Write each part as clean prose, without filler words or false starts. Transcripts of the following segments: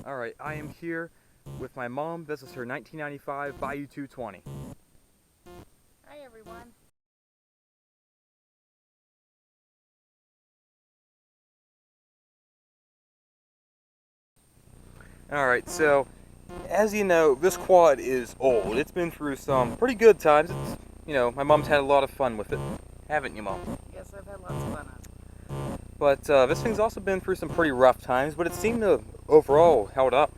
Alright, I am here with my mom. This is her 1995 Bayou 220. Hi everyone. Alright, so as you know, this quad is old. It's been through some pretty good times. My mom's had a lot of fun with it. Haven't you, Mom? Yes, I've had lots of fun on it. But this thing's also been through some pretty rough times, but it seemed to overall held up.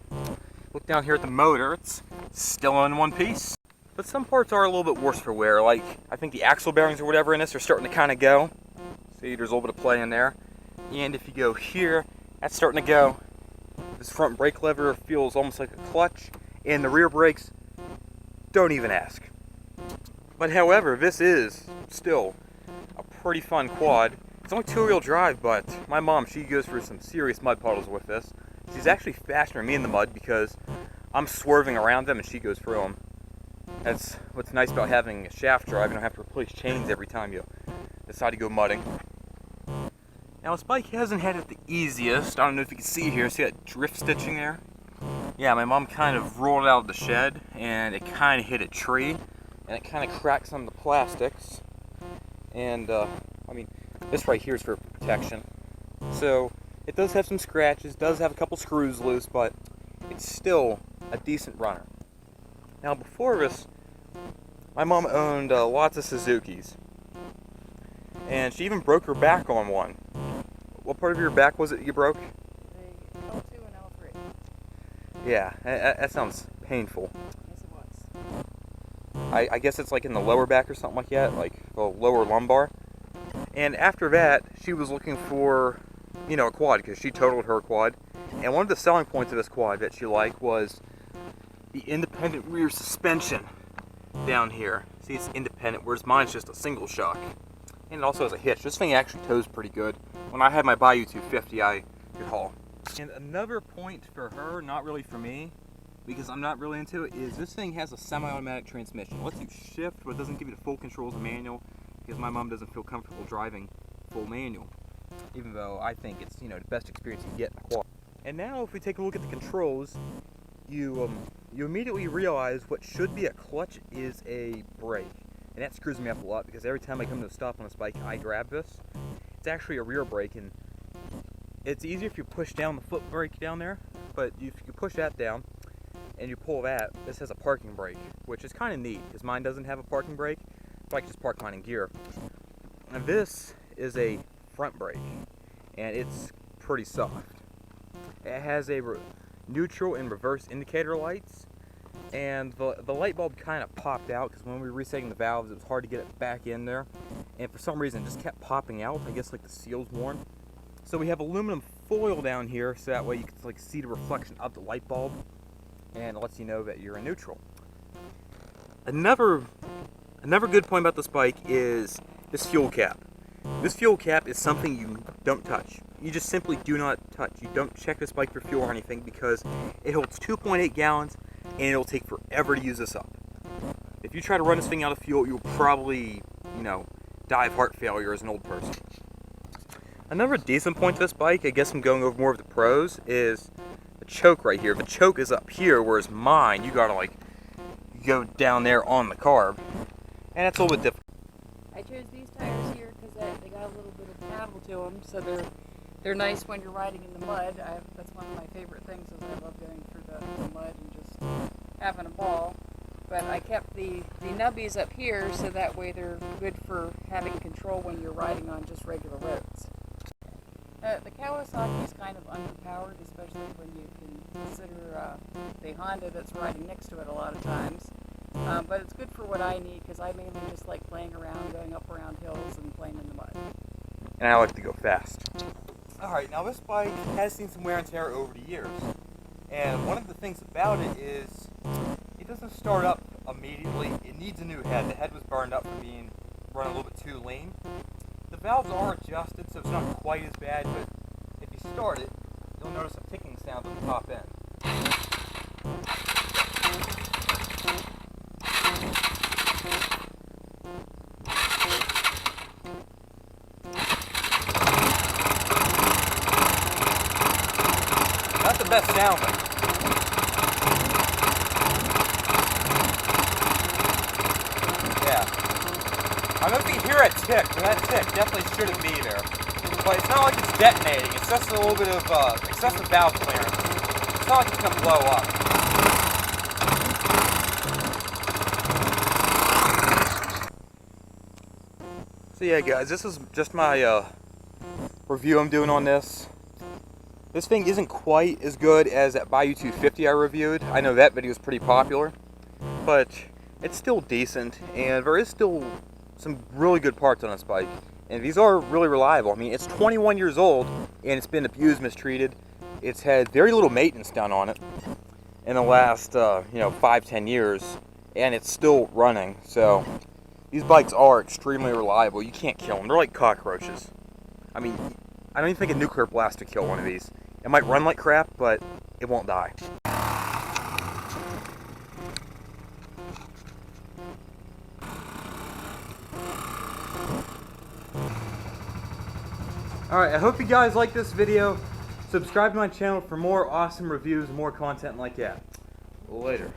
Look down here at the motor, it's still in one piece. But some parts are a little bit worse for wear, like I think the axle bearings or whatever in this are starting to kind of go. See, there's a little bit of play in there. And if you go here, that's starting to go. This front brake lever feels almost like a clutch, and the rear brakes, don't even ask. But however, this is still a pretty fun quad. It's only two-wheel drive, but my mom, she goes through some serious mud puddles with this. She's actually faster than me in the mud because I'm swerving around them and she goes through them. That's what's nice about having a shaft drive. You don't have to replace chains every time you decide to go mudding. Now this bike hasn't had it the easiest. I don't know if you can see here. See that drift stitching there? Yeah, my mom kind of rolled it out of the shed and it kind of hit a tree and it kind of cracked some of the plastics. And this right here is for protection. So it does have some scratches, does have a couple screws loose, but it's still a decent runner. Now before this, my mom owned lots of Suzukis. And she even broke her back on one. What part of your back was it you broke? The L2 and L3. Yeah, that sounds painful. Yes, it was. I guess it's like in the lower back or something like that, like the lower lumbar. And after that, she was looking for, a quad, because she totaled her quad. And one of the selling points of this quad that she liked was the independent rear suspension down here. See, it's independent, whereas mine's just a single shock. And it also has a hitch. This thing actually tows pretty good. When I had my Bayou 250, I could haul. And another point for her, not really for me, because I'm not really into it, is this thing has a semi-automatic transmission. It lets you shift, but it doesn't give you the full control as a manual, because my mom doesn't feel comfortable driving full manual, even though I think it's the best experience you can get in a quad. And now if we take a look at the controls, you immediately realize what should be a clutch is a brake. And that screws me up a lot because every time I come to a stop on this bike, I grab this. It's actually a rear brake, and it's easier if you push down the foot brake down there, but if you push that down and you pull that, this has a parking brake, which is kind of neat because mine doesn't have a parking brake, so I can just park mine in gear. And this is a front brake, and it's pretty soft. It has a neutral and reverse indicator lights, and the light bulb kind of popped out because when we were resetting the valves, it was hard to get it back in there, and for some reason it just kept popping out. I guess like the seal's worn. So we have aluminum foil down here, so that way you can see the reflection of the light bulb, and it lets you know that you're in neutral. Another good point about this bike is this fuel cap. This fuel cap is something you don't touch. You just simply do not touch. You don't check this bike for fuel or anything because it holds 2.8 gallons and it'll take forever to use this up. If you try to run this thing out of fuel, you'll probably, die of heart failure as an old person. Another decent point to this bike, I guess I'm going over more of the pros, is the choke right here. The choke is up here, whereas mine, you gotta go down there on the carb. And that's a little bit difficult. I chose these tires here because they got a little bit of paddle to them, so they're nice when you're riding in the mud. That's one of my favorite things, is I love going through the mud and just having a ball. But I kept the nubbies up here so that way they're good for having control when you're riding on just regular roads. The Kawasaki is kind of underpowered, especially when you can consider the Honda that's riding next to it a lot of times. But it's good for what I need because I mainly just like playing around, going up around hills and playing in the mud. And I like to go fast. Alright, now this bike has seen some wear and tear over the years. And one of the things about it is it doesn't start up immediately. It needs a new head. The head was burned up from being run a little bit too lean. The valves are adjusted, so it's not quite as bad, but if you start it, you'll notice a ticking sound on the top end. Not the best sounding. you hear it tick, and that tick definitely shouldn't be there. But it's not like it's detonating, it's just a little bit of excessive valve clearance. It's not like it's gonna blow up. So yeah guys, this is just my review I'm doing on this. This thing isn't quite as good as that Bayou 250 I reviewed. I know that video is pretty popular, but it's still decent, and there is still some really good parts on this bike. And these are really reliable. I mean, it's 21 years old, and it's been abused, mistreated. It's had very little maintenance done on it in the last, 5-10 years, and it's still running. So these bikes are extremely reliable. You can't kill them. They're like cockroaches. I mean, I don't even think a nuclear blast would kill one of these. It might run like crap, but it won't die. Alright, I hope you guys like this video. Subscribe to my channel for more awesome reviews, more content like that. Later.